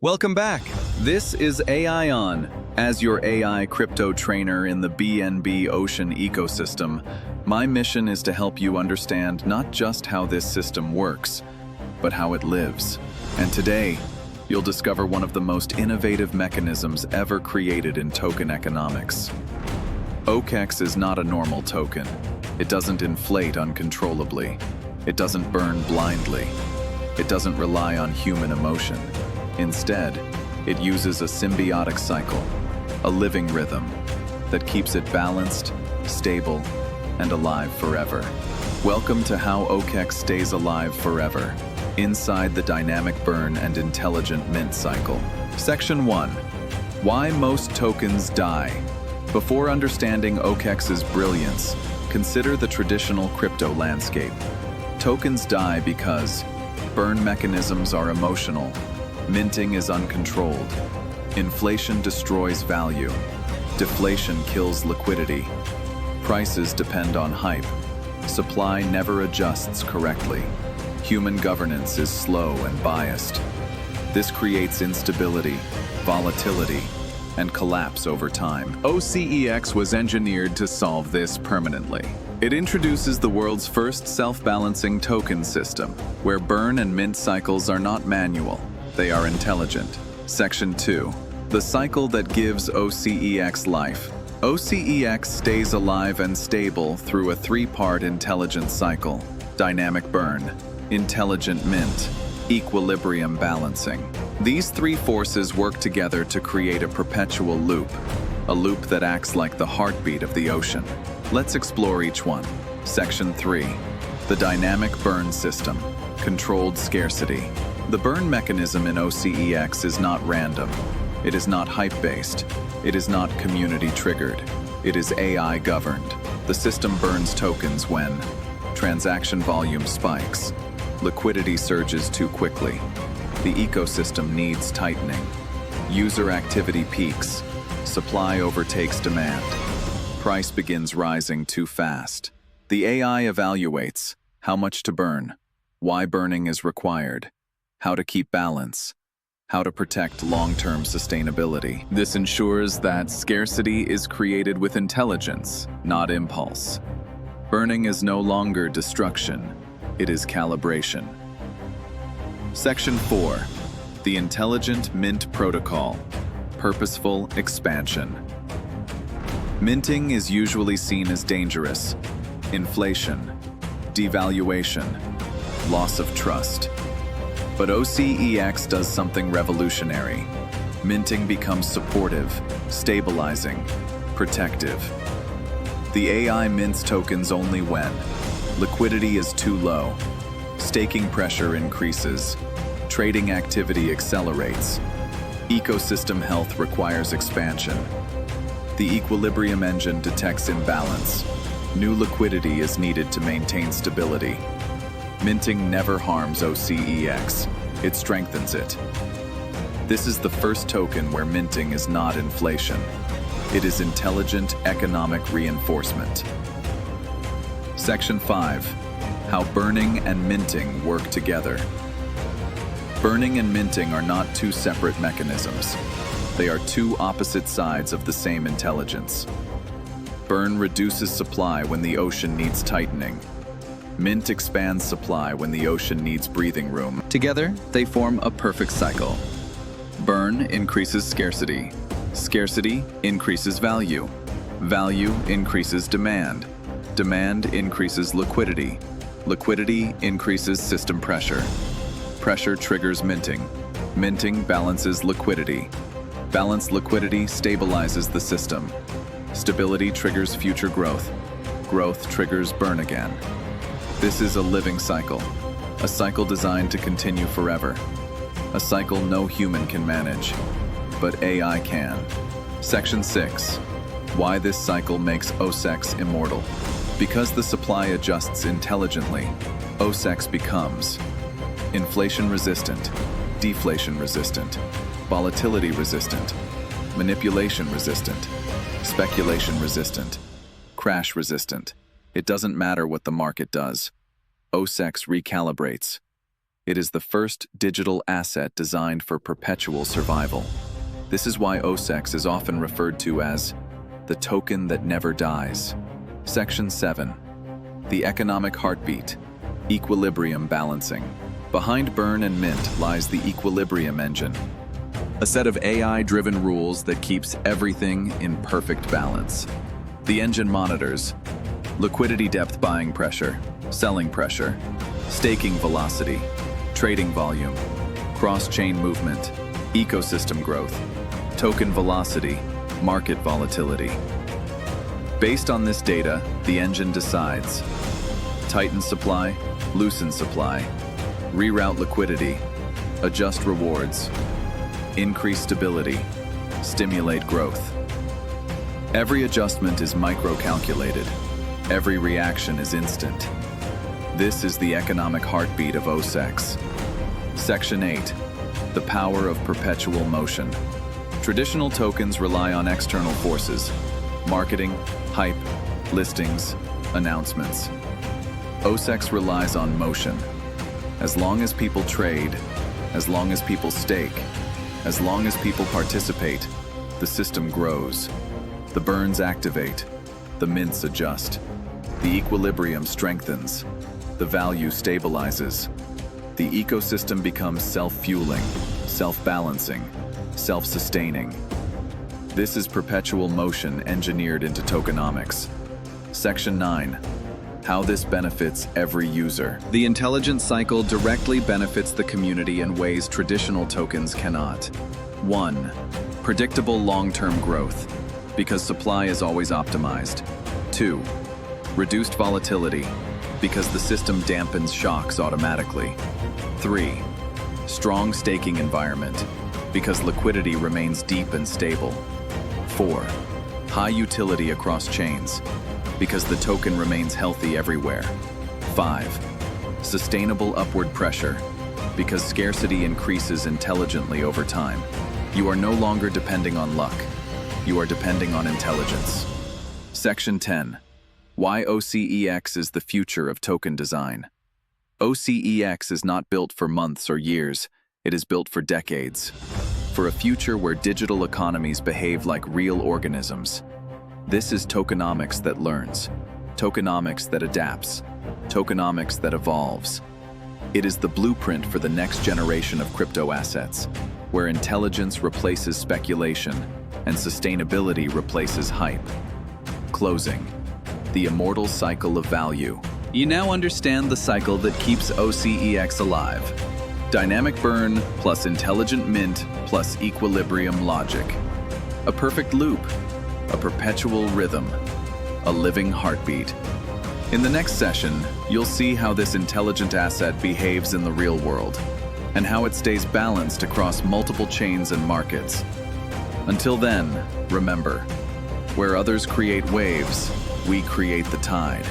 Welcome back. This is AI On. As your AI crypto trainer in the BNB Ocean ecosystem, my mission is to help you understand not just how this system works, but how it lives. And today, you'll discover one of the most innovative mechanisms ever created in token economics. Ocex is not a normal token. It doesn't inflate uncontrollably. It doesn't burn blindly. It doesn't rely on human emotion. Instead, it uses a symbiotic cycle, a living rhythm that keeps it balanced, stable, and alive forever. Welcome to how Ocex stays alive forever, inside the dynamic burn and intelligent mint cycle. Section 1. Why most tokens die. Before understanding Ocex's brilliance, consider the traditional crypto landscape. Tokens die because burn mechanisms are emotional, minting is uncontrolled, inflation destroys value, deflation kills liquidity, prices depend on hype, supply never adjusts correctly, human governance is slow and biased. This creates instability, volatility, and collapse over time. Ocex was engineered to solve this permanently. It introduces the world's first self-balancing token system, where burn and mint cycles are not manual, they are intelligent. Section 2. The cycle that gives Ocex life. Ocex stays alive and stable through a three-part intelligent cycle: dynamic burn, intelligent mint, equilibrium balancing. These three forces work together to create a perpetual loop, a loop that acts like the heartbeat of the ocean. Let's explore each one. Section 3. The dynamic burn system, controlled scarcity. The burn mechanism in Ocex is not random. It is not hype-based. It is not community-triggered. It is AI-governed. The system burns tokens when transaction volume spikes, liquidity surges too quickly, the ecosystem needs tightening, user activity peaks, supply overtakes demand, price begins rising too fast. The AI evaluates how much to burn, why burning is required, how to keep balance, how to protect long-term sustainability. This ensures that scarcity is created with intelligence, not impulse. Burning is no longer destruction, it is calibration. Section 4. The Intelligent Mint Protocol, purposeful expansion. Minting is usually seen as dangerous. Inflation, devaluation, loss of trust. But Ocex does something revolutionary. Minting becomes supportive, stabilizing, protective. The AI mints tokens only when liquidity is too low, staking pressure increases, trading activity accelerates, ecosystem health requires expansion. The equilibrium engine detects imbalance. New liquidity is needed to maintain stability. Minting never harms Ocex, it strengthens it. This is the first token where minting is not inflation. It is intelligent economic reinforcement. Section 5. How burning and minting work together. Burning and minting are not two separate mechanisms. They are two opposite sides of the same intelligence. Burn reduces supply when the ocean needs tightening. Mint expands supply when the ocean needs breathing room. Together, they form a perfect cycle. Burn increases scarcity. Scarcity increases value. Value increases demand. Demand increases liquidity. Liquidity increases system pressure. Pressure triggers minting. Minting balances liquidity. Balanced liquidity stabilizes the system. Stability triggers future growth. Growth triggers burn again. This is a living cycle, a cycle designed to continue forever, a cycle no human can manage, but AI can. Section 6. Why this cycle makes Ocex immortal. Because the supply adjusts intelligently, Ocex becomes inflation resistant, deflation resistant, volatility resistant, manipulation resistant, speculation resistant, crash resistant. It doesn't matter what the market does. Ocex recalibrates. It is the first digital asset designed for perpetual survival. This is why Ocex is often referred to as the token that never dies. Section 7. The economic heartbeat. Equilibrium balancing. Behind burn and mint lies the equilibrium engine, a set of AI-driven rules that keeps everything in perfect balance. The engine monitors liquidity depth, buying pressure, selling pressure, staking velocity, trading volume, cross-chain movement, ecosystem growth, token velocity, market volatility. Based on this data, the engine decides: tighten supply, loosen supply, reroute liquidity, adjust rewards, increase stability, stimulate growth. Every adjustment is micro-calculated. Every reaction is instant. This is the economic heartbeat of Ocex. Section 8. The power of perpetual motion. Traditional tokens rely on external forces: marketing, hype, listings, announcements. Ocex relies on motion. As long as people trade, as long as people stake, as long as people participate, the system grows. The burns activate, the mints adjust, the equilibrium strengthens, the value stabilizes. The ecosystem becomes self-fueling, self-balancing, self-sustaining. This is perpetual motion engineered into tokenomics. Section 9. How this benefits every user. The intelligent cycle directly benefits the community in ways traditional tokens cannot. 1. Predictable long-term growth, because supply is always optimized. 2. Reduced volatility, because the system dampens shocks automatically. 3. Strong staking environment, because liquidity remains deep and stable. 4. High utility across chains, because the token remains healthy everywhere. 5. Sustainable upward pressure, because scarcity increases intelligently over time. You are no longer depending on luck. You are depending on intelligence. Section 10. Why OCEX is the future of token design. OCEX is not built for months or years. It is built for decades. For a future where digital economies behave like real organisms. This is tokenomics that learns, tokenomics that adapts, tokenomics that evolves. It is the blueprint for the next generation of crypto assets, where intelligence replaces speculation and sustainability replaces hype. Closing. The immortal cycle of value. You now understand the cycle that keeps OCEX alive. Dynamic burn plus intelligent mint plus equilibrium logic. A perfect loop. A perpetual rhythm, a living heartbeat. In the next session, you'll see how this intelligent asset behaves in the real world, and how it stays balanced across multiple chains and markets. Until then, remember, where others create waves, we create the tide.